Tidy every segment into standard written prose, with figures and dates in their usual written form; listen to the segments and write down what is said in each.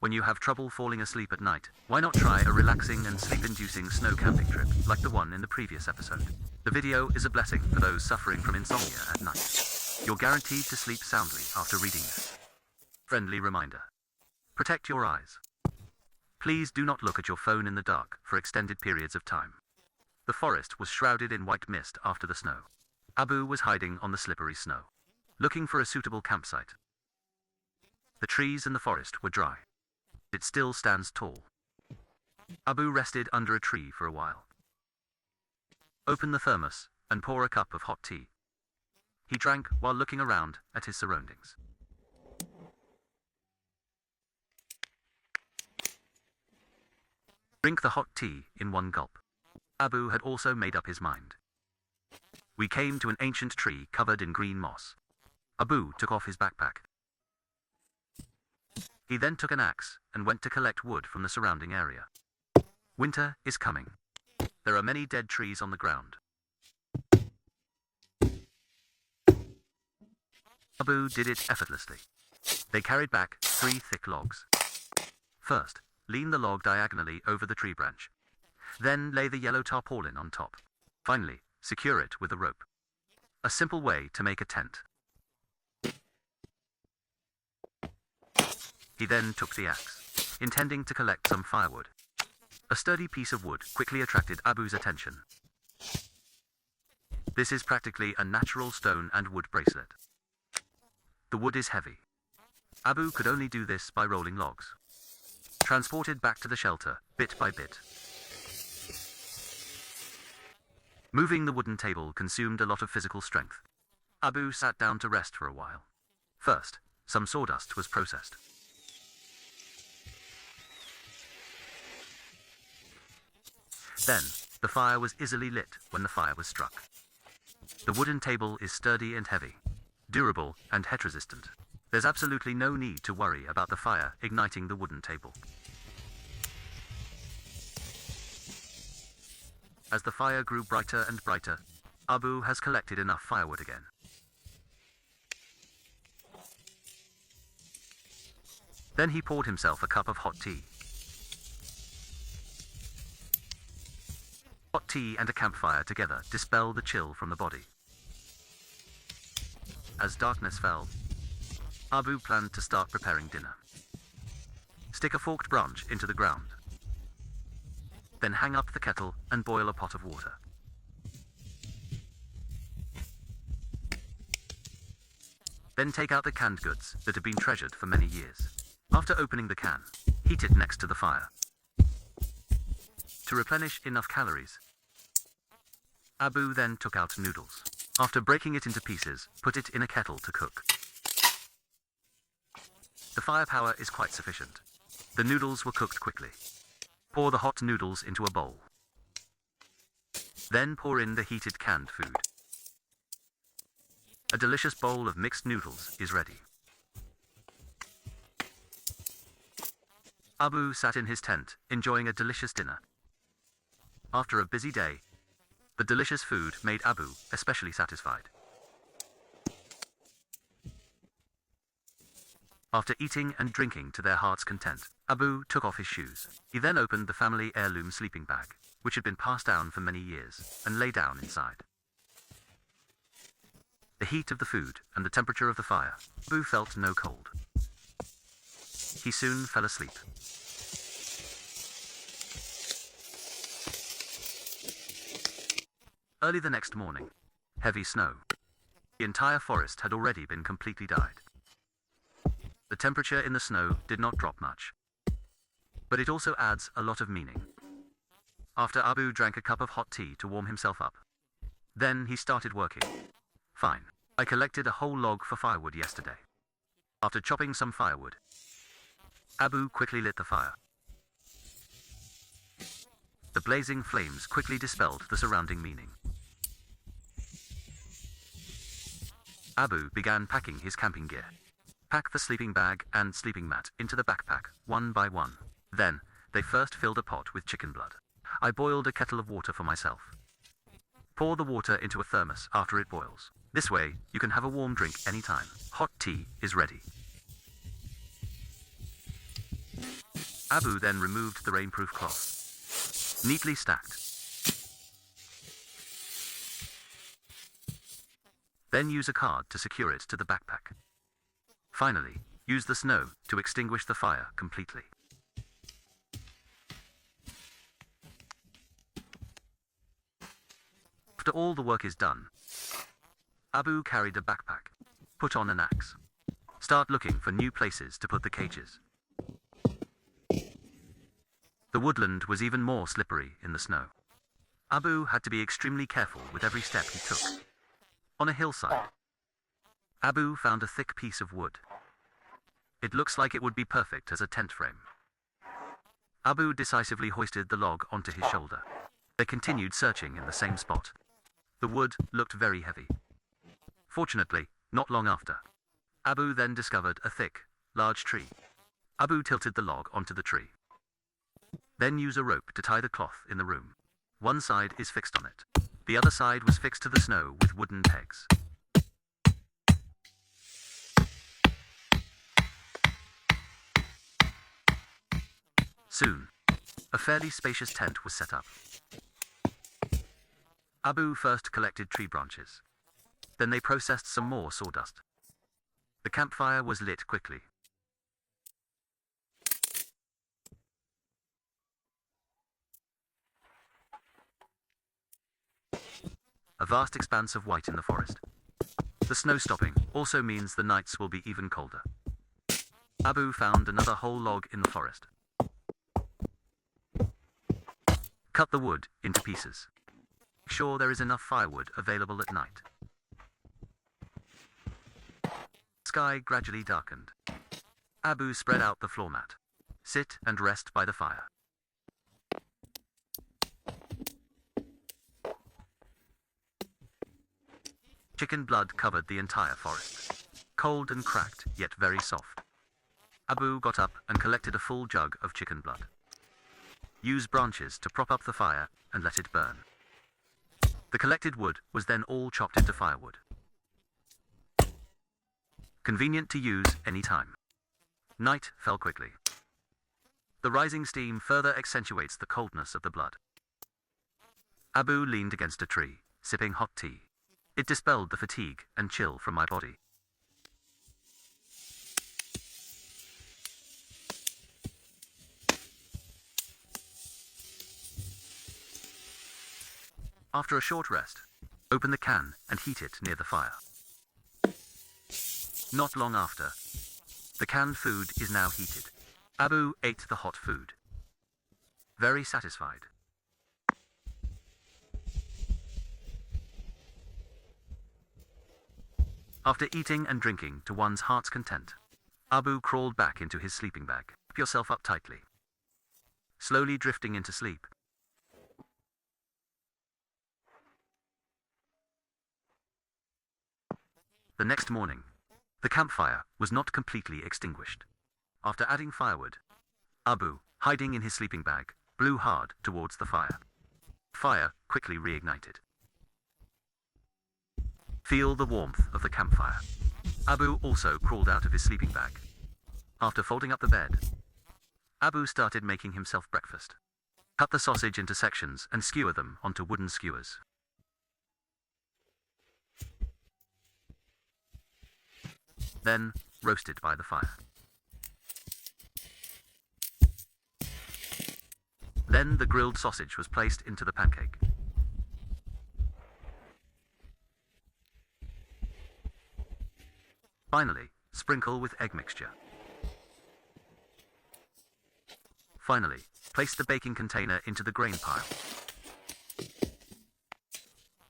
When you have trouble falling asleep at night, why not try a relaxing and sleep-inducing snow camping trip like the one in the previous episode? The video is a blessing for those suffering from insomnia at night. You're guaranteed to sleep soundly after reading this. Friendly reminder. Protect your eyes. Please do not look at your phone in the dark for extended periods of time. The forest was shrouded in white mist after the snow. Abu was hiding on the slippery snow, looking for a suitable campsite. The trees in the forest were dry. It still stands tall. Abu rested under a tree for a while. Open the thermos and pour a cup of hot tea. He drank while looking around at his surroundings. Drink the hot tea in one gulp. Abu had also made up his mind. We came to an ancient tree covered in green moss. Abu took off his backpack. He then took an axe and went to collect wood from the surrounding area. Winter is coming. There are many dead trees on the ground. Abu did it effortlessly. They carried back 3 thick logs. First, lean the log diagonally over the tree branch. Then lay the yellow tarpaulin on top. Finally, secure it with a rope. A simple way to make a tent. He then took the axe, intending to collect some firewood. A sturdy piece of wood quickly attracted Abu's attention. This is practically a natural stone and wood bracelet. The wood is heavy. Abu could only do this by rolling logs, transported back to the shelter, bit by bit. Moving the wooden table consumed a lot of physical strength. Abu sat down to rest for a while. First, some sawdust was processed. Then, the fire was easily lit when the fire was struck. The wooden table is sturdy and heavy, durable and heat-resistant. There's absolutely no need to worry about the fire igniting the wooden table. As the fire grew brighter and brighter, Abu has collected enough firewood again. Then he poured himself a cup of hot tea. Hot tea and a campfire together dispel the chill from the body. As darkness fell, Abu planned to start preparing dinner. Stick a forked branch into the ground. Then hang up the kettle and boil a pot of water. Then take out the canned goods that have been treasured for many years. After opening the can, heat it next to the fire. To replenish enough calories, Abu then took out noodles. After breaking it into pieces, put it in a kettle to cook. The firepower is quite sufficient. The noodles were cooked quickly. Pour the hot noodles into a bowl. Then pour in the heated canned food. A delicious bowl of mixed noodles is ready. Abu sat in his tent, enjoying a delicious dinner. After a busy day, the delicious food made Abu especially satisfied. After eating and drinking to their heart's content, Abu took off his shoes. He then opened the family heirloom sleeping bag, which had been passed down for many years, and lay down inside. The heat of the food and the temperature of the fire, Abu felt no cold. He soon fell asleep. Early the next morning, heavy snow. The entire forest had already been completely dyed. The temperature in the snow did not drop much, but it also adds a lot of meaning. After Abu drank a cup of hot tea to warm himself up, then he started working. Fine. I collected a whole log for firewood yesterday. After chopping some firewood, Abu quickly lit the fire. The blazing flames quickly dispelled the surrounding meaning. Abu began packing his camping gear. Pack the sleeping bag and sleeping mat into the backpack, one by one. Then, they first filled a pot with chicken blood. I boiled a kettle of water for myself. Pour the water into a thermos after it boils. This way, you can have a warm drink anytime. Hot tea is ready. Abu then removed the rainproof cloth. Neatly stacked. Then use a card to secure it to the backpack. Finally, use the snow to extinguish the fire completely. After all the work is done, Abu carried a backpack, put on an axe. Start looking for new places to put the cages. The woodland was even more slippery in the snow. Abu had to be extremely careful with every step he took. On a hillside, Abu found a thick piece of wood. It looks like it would be perfect as a tent frame. Abu decisively hoisted the log onto his shoulder. They continued searching in the same spot. The wood looked very heavy. Fortunately, not long after, Abu then discovered a thick, large tree. Abu tilted the log onto the tree. Then use a rope to tie the cloth in the room. One side is fixed on it. The other side was fixed to the snow with wooden pegs. Soon, a fairly spacious tent was set up. Abu first collected tree branches. Then they processed some more sawdust. The campfire was lit quickly. A vast expanse of white in the forest. The snow stopping also means the nights will be even colder. Abu found another whole log in the forest. Cut the wood into pieces. Make sure there is enough firewood available at night. Sky gradually darkened. Abu spread out the floor mat. Sit and rest by the fire. Chicken blood covered the entire forest. Cold and cracked, yet very soft. Abu got up and collected a full jug of chicken blood. Use branches to prop up the fire and let it burn. The collected wood was then all chopped into firewood. Convenient to use any time. Night fell quickly. The rising steam further accentuates the coldness of the blood. Abu leaned against a tree, sipping hot tea. It dispelled the fatigue and chill from my body. After a short rest, open the can and heat it near the fire. Not long after, the canned food is now heated. Abu ate the hot food. Very satisfied. After eating and drinking to one's heart's content, Abu crawled back into his sleeping bag. Wrap yourself up tightly. Slowly drifting into sleep. The next morning, the campfire was not completely extinguished. After adding firewood, Abu, hiding in his sleeping bag, blew hard towards the fire. Fire quickly reignited. Feel the warmth of the campfire. Abu also crawled out of his sleeping bag. After folding up the bed, Abu started making himself breakfast. Cut the sausage into sections and skewer them onto wooden skewers. Then, roasted by the fire. Then the grilled sausage was placed into the pancake. Finally, sprinkle with egg mixture. Finally, place the baking container into the grain pile.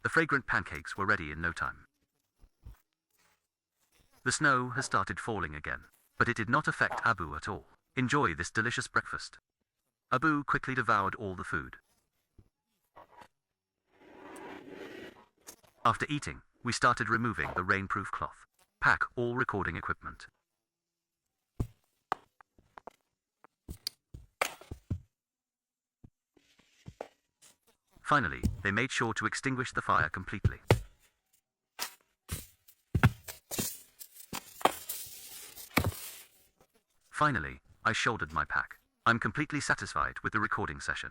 The fragrant pancakes were ready in no time. The snow has started falling again, but it did not affect Abu at all. Enjoy this delicious breakfast. Abu quickly devoured all the food. After eating, we started removing the rainproof cloth. Pack all recording equipment. Finally, they made sure to extinguish the fire completely. Finally, I shouldered my pack. I'm completely satisfied with the recording session.